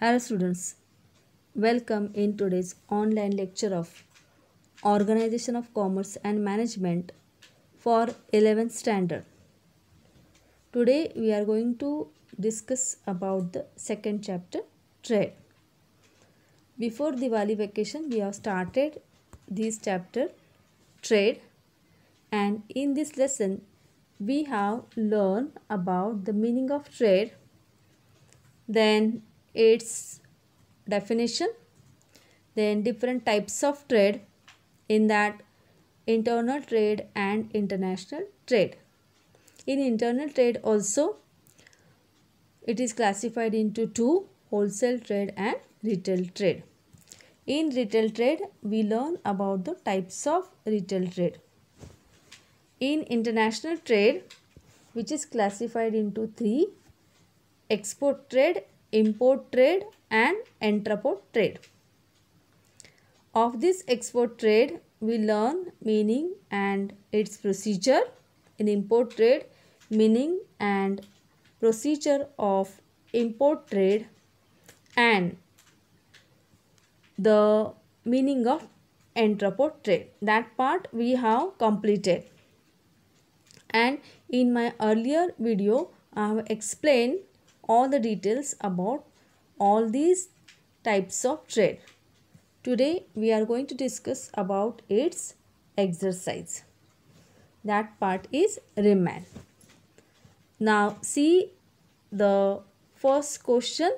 Hello students, welcome in today's online lecture of Organization of Commerce and Management for 11th standard. Today we are going to discuss about the second chapter, trade. Before Diwali vacation we have started this chapter, trade, and in this lesson we have learned about the meaning of trade, then its definition, then different types of trade, in that internal trade and international trade. In internal trade also it is classified into two, wholesale trade and retail trade. In retail trade we learn about the types of retail trade. In international trade, which is classified into three, export trade, import trade and entrepot trade. Of this export trade, we learn meaning and its procedure. In import trade, meaning and procedure of import trade and the meaning of entrepot trade. That part we have completed. And in my earlier video, I have explained all the details about all these types of trade. Today we are going to discuss about its exercise. That part is remand. Now see the first question.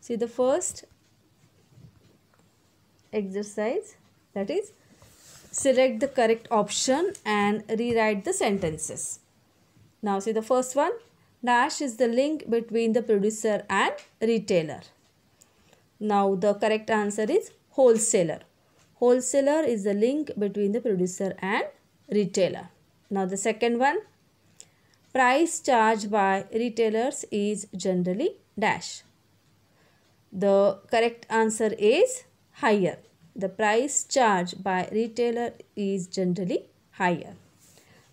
See the first exercise, that is select the correct option and rewrite the sentences. Now see the first one, dash is the link between the producer and retailer. Now the correct answer is wholesaler. Wholesaler is the link between the producer and retailer. Now the second one, price charged by retailers is generally dash. The correct answer is higher. The price charged by retailer is generally higher.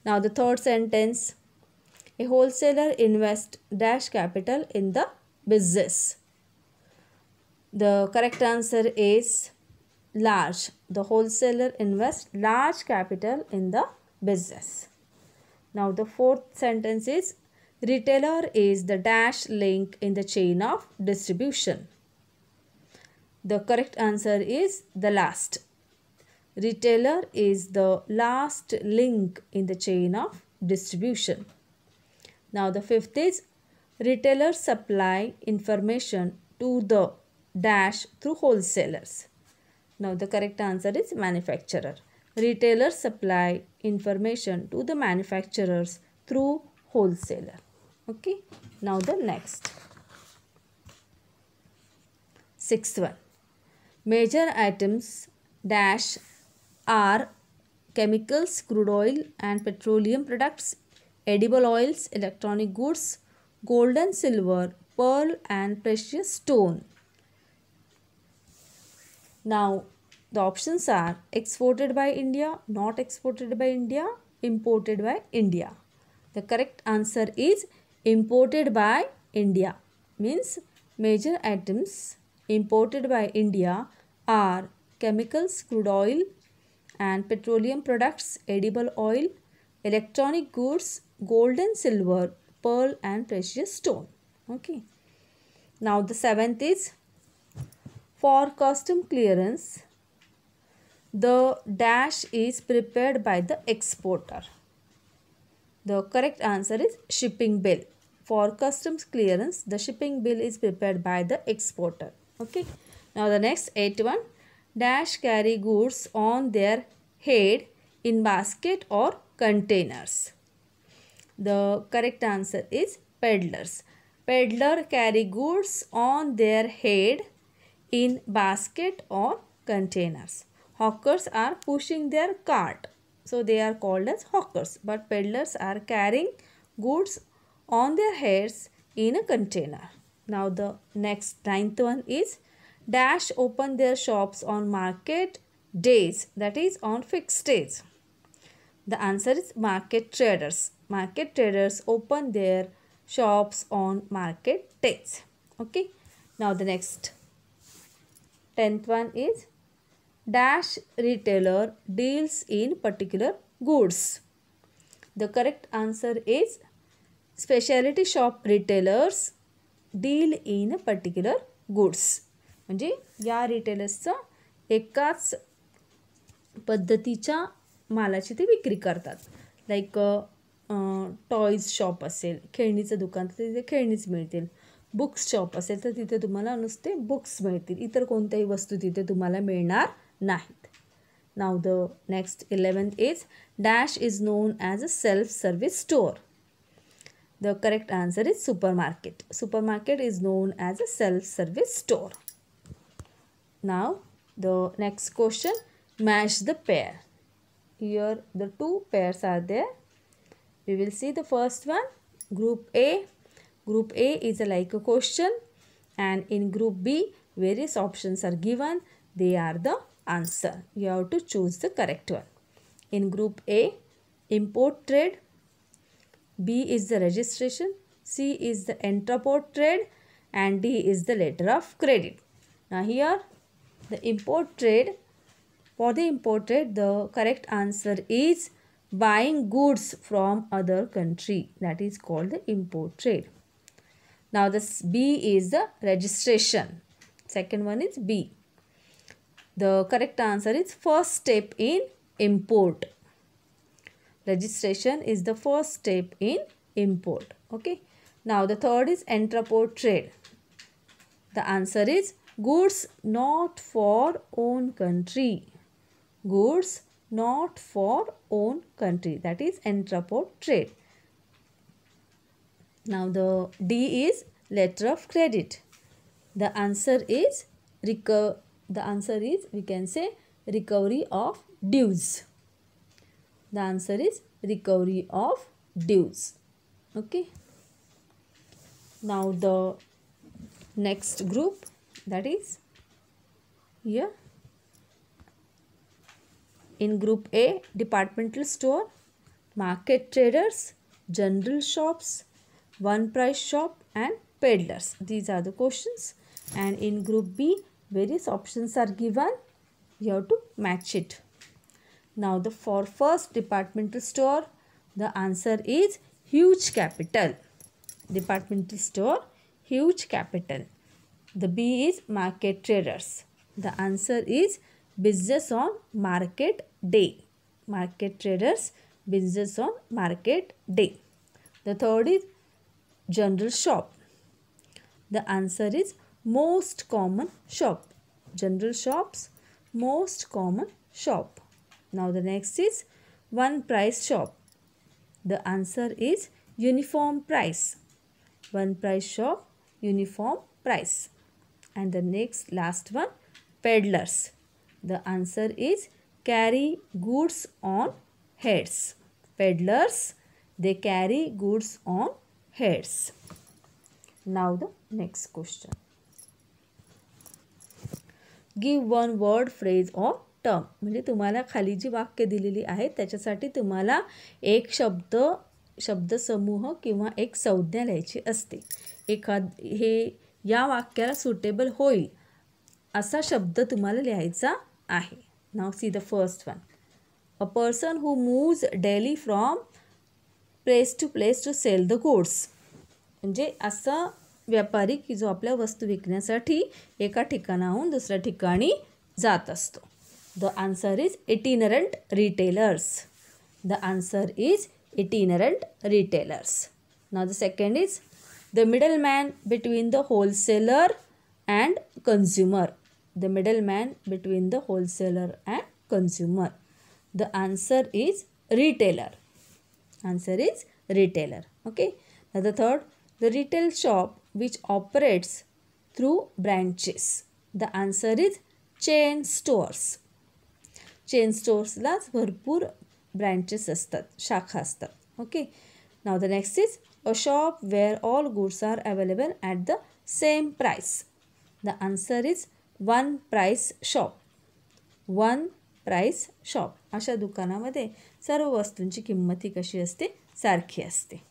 Now the third sentence, a wholesaler invests dash capital in the business. The correct answer is large. The wholesaler invests large capital in the business. Now the fourth sentence is, retailer is the dash link in the chain of distribution. The correct answer is the last. Retailer is the last link in the chain of distribution. Now the fifth is, retailers supply information to the dash through wholesalers. Now the correct answer is manufacturer. Retailers supply information to the manufacturers through wholesaler. Okay. Now the next. Sixth one. Major items dash are chemicals, crude oil and petroleum products, edible oils, electronic goods, gold and silver, pearl and precious stone. Now the options are exported by India, not exported by India, imported by India. The correct answer is imported by India. Means major items imported by India are chemicals, crude oil and petroleum products, edible oil, electronic goods, gold and silver, pearl and precious stone. Okay. Now the seventh is, for custom clearance, the dash is prepared by the exporter. The correct answer is shipping bill. For customs clearance, the shipping bill is prepared by the exporter. Okay. Now the next eighth one, dash carry goods on their head in basket or containers. The correct answer is peddlers. Peddler carry goods on their head in basket or containers. Hawkers are pushing their cart. so they are called as hawkers. But peddlers are carrying goods on their heads in a container. Now the next ninth one is dash open their shops on market days, that is on fixed days. The answer is market traders. Market traders open their shops on market days. Okay. Now the next 10th one is dash retailer deals in particular goods. The correct answer is specialty shop retailers deal in particular goods. म्हणजे या रिटेलर्सचं एकाच पद्धतीच्या मालाची ते विक्री करतात. Like toys shop असेल, खेळणीचं दुकान तर तिथे खेळणीच मिळतील. बुक्स शॉप असेल तर तिथे तुम्हाला नुसते बुक्स मिळतील, इतर कोणत्याही वस्तू तिथे तुम्हाला मिळणार नाहीत. नाव the next 11th is dash is known as a self service store. The correct answer is supermarket. Supermarket is known as a self-service store. Now the next question, match the pair. Here the two pairs are there. We will see the first one, group A. Group A is like a question, and in group B various options are given. They are the answer. You have to choose the correct one. In group A, import trade, B is the registration, C is the entrepôt trade, and D is the letter of credit. Now here the import trade, for the import trade the correct answer is buying goods from other country, that is called the import trade. Now this B is the registration, second one is B. The correct answer is first step in import. Registration is the first step in import. Okay. Now the third is entrepôt trade. The answer is goods not for own country. Goods not for own country, that is entrepôt trade. Now the D is letter of credit. The answer is we can say recovery of dues. The answer is recovery of dues. Okay. Now the next group, that is here. In group A, departmental store, market traders, general shops, one price shop, and peddlers. These are the questions. And in group B, various options are given. You have to match it. Now the for first departmental store, the answer is huge capital. Departmental store, huge capital. The B is market traders. The answer is business on market day. Market traders, business on market day. The third is general shop. The answer is most common shop. General shops, most common shop. Now the next is one price shop. The answer is uniform price. One price shop, uniform price. And the next last one, peddlers. The answer is carry goods on heads. Peddlers, they carry goods on heads. Now the next question. Give one word, phrase or term. म्हणजे तुम्हाला खाली जी वाक्य दिलेली आहेत त्याच्यासाठी तुम्हाला एक शब्दसमूह किंवा एक संज्ञा लिहायची असते. हे या वाक्याला सुटेबल होईल असा शब्द तुम्हाला लिहायचा आहे. Now see the first one. A person who moves daily from place to sell the goods. म्हणजे असा व्यापारी की जो आपल्या वस्तू विकण्यासाठी एका ठिकाणाहून दुसऱ्या ठिकाणी जात असतो. The answer is itinerant retailers. The answer is itinerant retailers. Now the second is the middleman between the wholesaler and consumer. The middleman between the wholesaler and consumer. The answer is retailer. Answer is retailer. Okay. Now the third, the retail shop which operates through branches. The answer is chain stores. Chain स्टोर्सलाच भरपूर branches असतात, शाखा असतात. Okay. Now the next is a shop where all goods are available at the same price. The answer is one price shop. One price shop. अशा दुकानामध्ये सर्व वस्तूंची किंमत ही कशी असते, सारखी असते.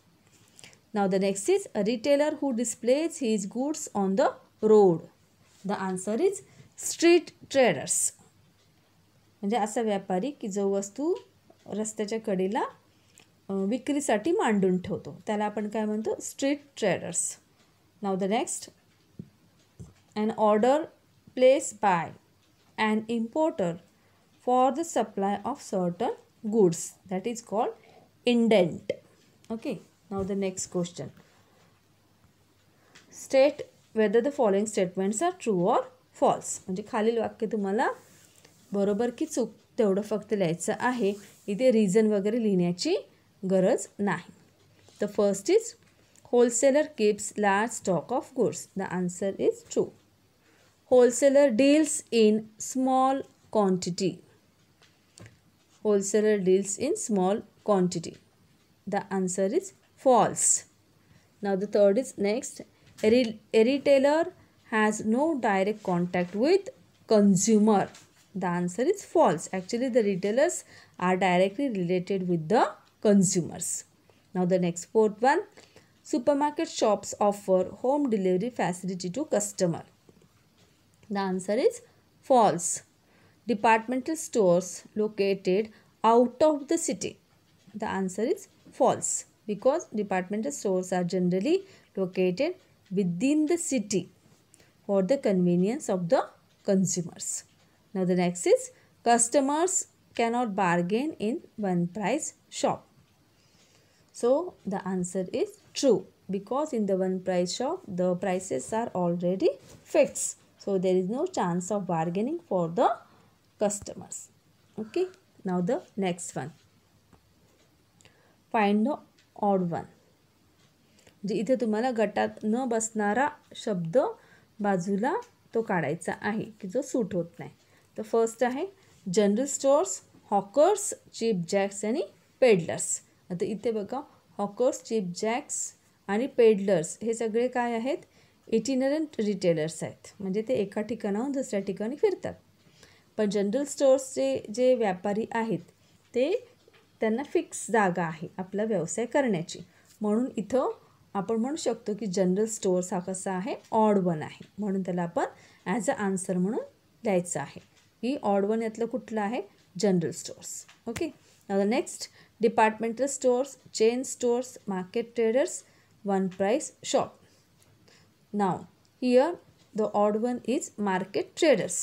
नाव the next is a retailer who displays his goods on the road. The answer is street traders. म्हणजे असा व्यापारी की जो वस्तू रस्त्याच्या कडेला विक्रीसाठी मांडून ठेवतो, त्याला आपण काय म्हणतो, street traders. Now the next, an order placed by an importer for the supply of certain goods, that is called indent. Okay, now the next question, state whether the following statements are true or false. म्हणजे खालील वाक्य तुम्हाला बरोबर की चूक तेवढं फक्त लिहायचं आहे. इथे रिझन वगैरे लिहिण्याची गरज नाही. The first is wholesaler keeps large stock of goods. The answer is true. Wholesaler deals in small quantity. Wholesaler deals in small quantity. The answer is false. Now the third is next. A retailer has no direct contact with consumer. The answer is false. Actually, the retailers are directly related with the consumers. Now the next fourth one. Supermarket shops offer home delivery facility to customer. The answer is false. Departmental stores located out of the city. The answer is false because departmental stores are generally located within the city for the convenience of the consumers. Now the next is customers cannot bargain in one price shop. So the answer is true because in the one price shop the prices are already fixed. So there is no chance of bargaining for the customers. Okay. Now the next one. Find the odd one. जे इथे तुम्हाला गटात न बसणारा शब्द बाजूला तो काढायचा आहे की जो सूट होत नाही. तर फर्स्ट आहे general stores, hawkers, cheap jacks आणि पेडलर्स. आता इथे बघा हॉकर्स, चीप जॅक्स आणि पेडलर्स हे सगळे काय आहेत, इटिनरंट रिटेलर्स आहेत. म्हणजे ते एका ठिकाणाहून दुसऱ्या ठिकाणी फिरतात. पण जनरल स्टोर्सचे जे व्यापारी आहेत ते त्यांना फिक्स जागा आहे आपला व्यवसाय करण्याची. म्हणून इथं आपण म्हणू शकतो की जनरल स्टोर्स हा कसा आहे, ऑड वन आहे. म्हणून त्याला आपण ॲज अ आन्सर म्हणून द्यायचं आहे की ऑड वन यातलं कुठलं आहे, general stores. Okay. Now the next departmental stores, chain stores, market traders, one price shop. Now here the odd one is market traders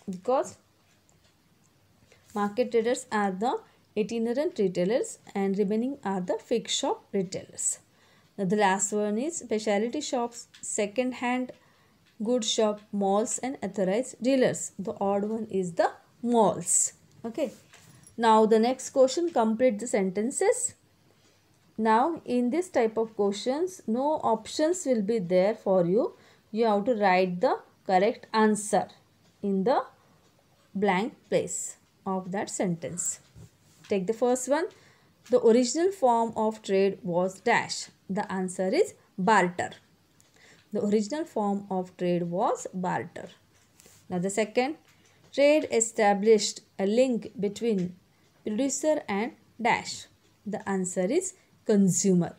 because market traders are the itinerant retailers and remaining are the fixed shop retailers. Now the last one is specialty shops, second hand goods shop, malls and authorized dealers. The odd one is the malls. Okay. Now the next question, complete the sentences. Now in this type of questions no options will be there for you. You have to write the correct answer in the blank place of that sentence. Take the first one. The original form of trade was dash. The answer is barter. The original form of trade was barter. Now the second, trade established a link between producer and dash. The answer is consumer.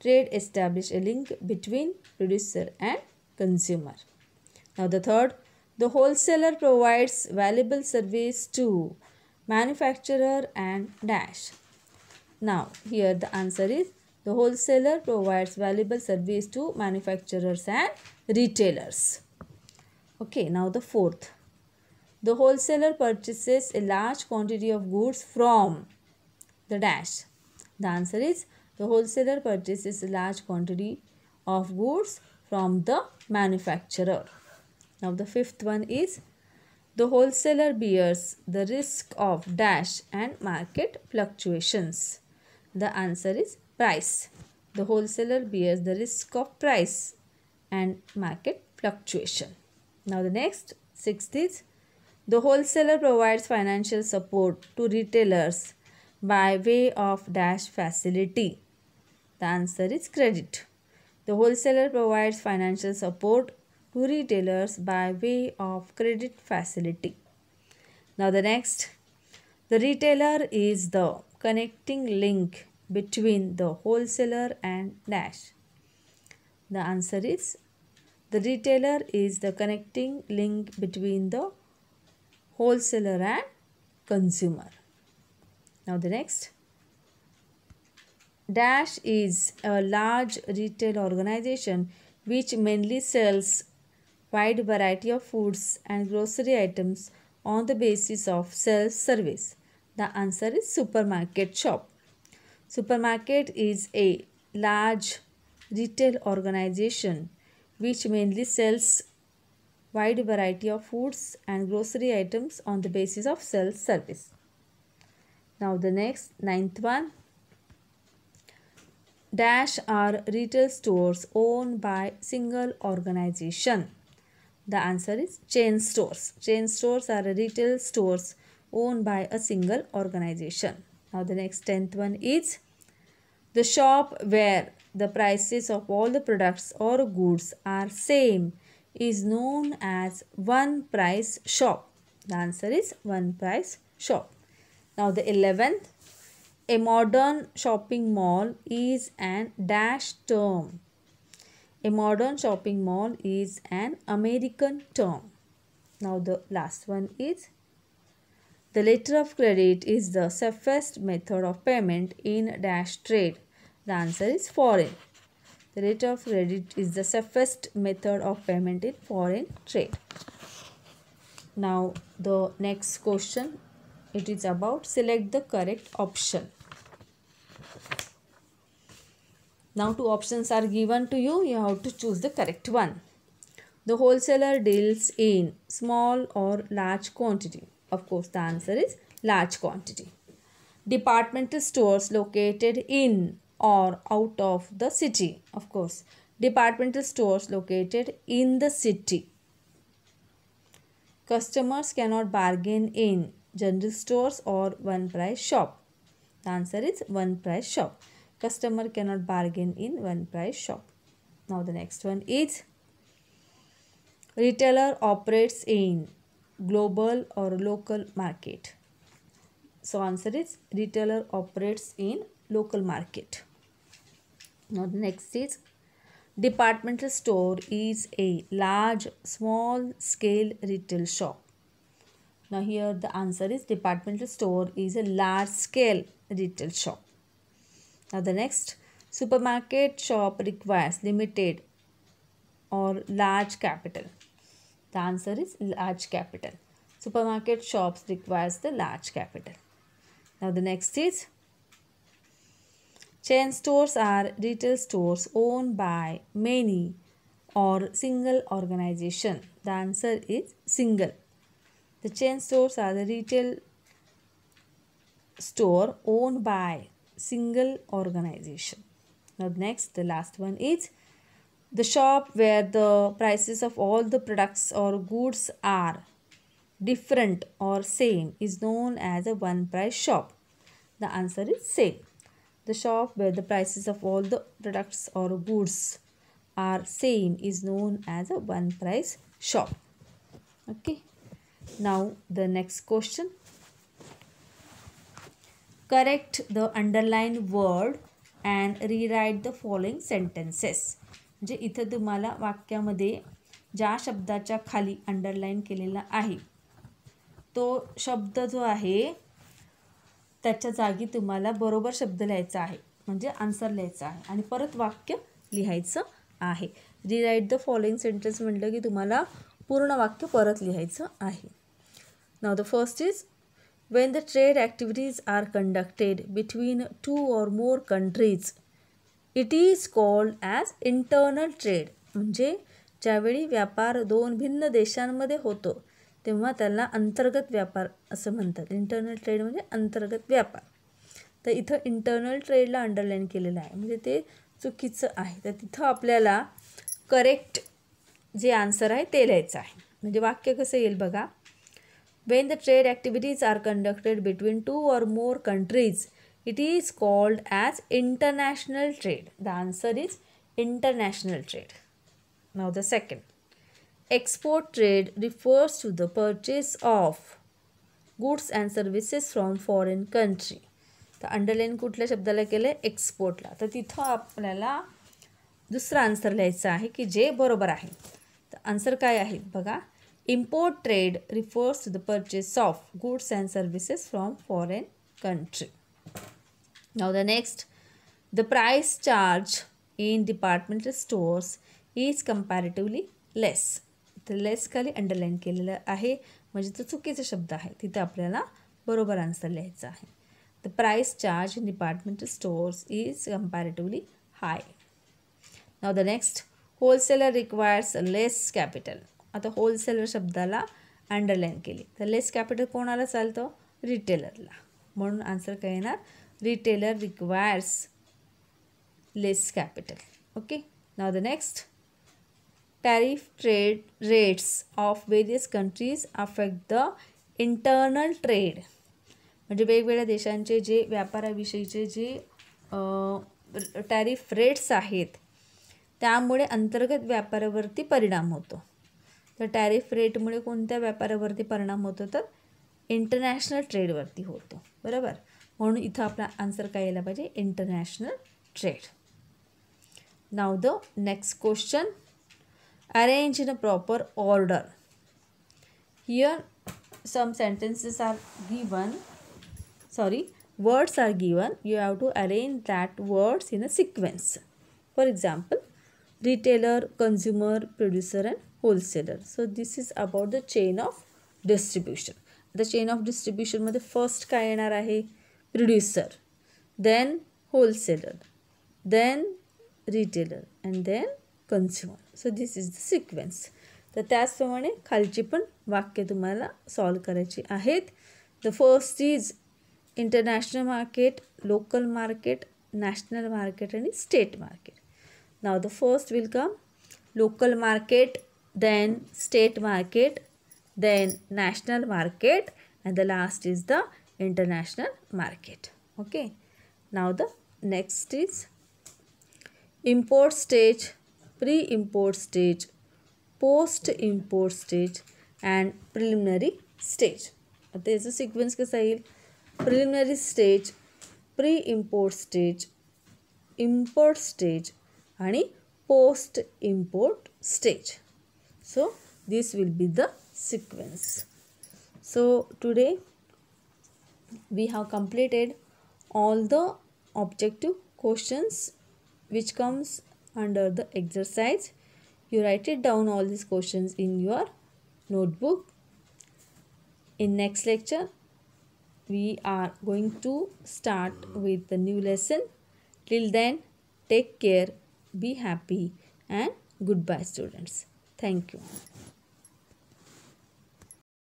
Trade established a link between producer and consumer. Now the third, the wholesaler provides valuable service to manufacturer and dash. Now here the answer is the wholesaler provides valuable service to manufacturers and retailers. Okay. Now the fourth, the wholesaler purchases a large quantity of goods from the dash. The answer is the wholesaler purchases a large quantity of goods from the manufacturer. Now the fifth one is the wholesaler bears the risk of dash and market fluctuations. The answer is price. The wholesaler bears the risk of price and market fluctuation. Now the next, sixth is the wholesaler provides financial support to retailers by way of dash facility? The answer is credit. The wholesaler provides financial support to retailers by way of credit facility. Now the next, the retailer is the connecting link between the wholesaler and dash. The answer is the retailer is the connecting link between the wholesaler and consumer. Now the next, dash is a large retail organization which mainly sells wide variety of foods and grocery items on the basis of self-service. The answer is supermarket shop. Supermarket is a large retail organization which mainly sells wide variety of foods and grocery items on the basis of self-service. Now the next, ninth one. Dash are retail stores owned by single organization. The answer is chain stores. Chain stores are retail stores owned by a single organization. Now the next 10th one is the shop where the prices of all the products or goods are same is known as one price shop. The answer is one price shop. Now the 11th, a modern shopping mall is an dash term. A modern shopping mall is an American term. Now the last one is the letter of credit is the safest method of payment in dash trade. The answer is foreign. The letter of credit is the safest method of payment in foreign trade. Now the next question, it is about select the correct option. Now two options are given to you. You have to choose the correct one. The wholesaler deals in small or large quantity. Of course, the answer is large quantity. Departmental stores located in or out of the city. Of course, departmental stores located in the city. Customers cannot bargain in general stores or one price shop. The answer is one price shop. Customer cannot bargain in one price shop. Now the next one is retailer operates in global or local market. So answer is retailer operates in local market. Now the next is departmental store is a large small scale retail shop. Now here the answer is departmental store is a large scale retail shop. Now the next, supermarket shop requires limited or large capital. The answer is large capital. Supermarket shops requires the large capital. Now the next is chain stores are retail stores owned by many or single organization. The answer is single. The chain stores are the retail store owned by single organization. Now next, the last one is the shop where the prices of all the products or goods are different or same is known as a one price shop. The answer is same. The shop where the prices of all the products or goods are same is known as a one price shop. Okay. Now the next question. Correct the underlined word and rewrite the following sentences. म्हणजे इथे तुम्हाला वाक्यामध्ये ज्या शब्दाच्या खाली underline केलेला आहे तो शब्द जो आहे त्याच्या जागी तुम्हाला बरोबर शब्द लिहायचा आहे, म्हणजे आन्सर लिहायचा आहे आणि परत वाक्य लिहायचं आहे. रिराइट द फॉलोइंग सेंटेन्स म्हटलं की तुम्हाला पूर्ण वाक्य परत लिहायचं आहे. Now the first is when the trade activities are conducted between two or more countries it is called as internal trade. म्हणजे ज्यावेळी व्यापार दोन भिन्न देशांमध्ये होतो तेव्हा त्याला अंतर्गत व्यापार असं म्हणतात. इंटरनल ट्रेड म्हणजे अंतर्गत व्यापार. तर इथं इंटरनल ट्रेडला अंडरलाइन केलेलं आहे म्हणजे ते चुकीचं आहे. तर तिथं आपल्याला करेक्ट जे आन्सर आहे ते लिहायचं आहे. म्हणजे वाक्य कसं येईल बघा. When the trade activities are conducted between two or more countries, it is called as international trade. The answer is international trade. Now the second. Export trade refers to the purchase of goods and services from foreign country. तर underline कुठल्या शब्दाला केलं आहे? एक्सपोर्टला. तर तिथं आपल्याला दुसरा answer लिहायचा आहे की जे बरोबर आहे. तर आन्सर काय आहे बघा. Import trade refers to the purchase of goods and services from foreign country. Now the next. The price charge in departmental stores is comparatively less. तर लेस खाली अंडरलाईन केलेलं आहे म्हणजे तो चुकीचा शब्द आहे. तिथे आपल्याला बरोबर आन्सर लिहायचा आहे. The price charge in departmental stores is comparatively hi. Now the next. Wholesaler requires less capital. आता होलसेलर शब्दाला अंडरलाईन केली तर लेस कॅपिटल कोणाला चालतं? रिटेलरला. म्हणून आन्सर काय येणार? Retailer requires less capital. Okay. Now the next. Tariff trade rates of various countries affect the internal trade. म्हणजे वेगवेगळ्या देशांचे जे व्यापाराविषयीचे जे टॅरिफ रेट्स आहेत त्यामुळे अंतर्गत व्यापारावरती परिणाम होतो. तर टॅरिफ रेटमुळे कोणत्या व्यापारावरती परिणाम होतो? तर इंटरनॅशनल ट्रेडवरती होतो. बरोबर. म्हणून इथं आपला आन्सर काय यायला पाहिजे? International trade. Now the next question. Arrange in a proper order. Here some sentences are given, words are given. You have to arrange that words in a sequence. For example, retailer, consumer, producer and wholesaler. So this is about the chain of distribution. The chain of distribution मध्ये first काय येणार आहे? Producer, then wholesaler, then retailer and then consumer. So this is the sequence. तर त्याचप्रमाणे खालची पण वाक्य तुम्हाला सॉल्व करायची आहेत. The first is international market, local market, national market आणि state market. Now the first will come local market, then state market, then national market, and the last is the international market. Okay. Now the next is import stage, pre-import stage, post-import stage and preliminary stage. आता याचा sequence कसा येईल? Preliminary stage, pre-import stage, import stage आणि post-import stage. So this will be the sequence. So today we have completed all the objective questions which comes under the exercise. You write it down all these questions in your notebook. In next lecture we are going to start with the new lesson. Till then, take care, be happy and goodbye students. Thank you.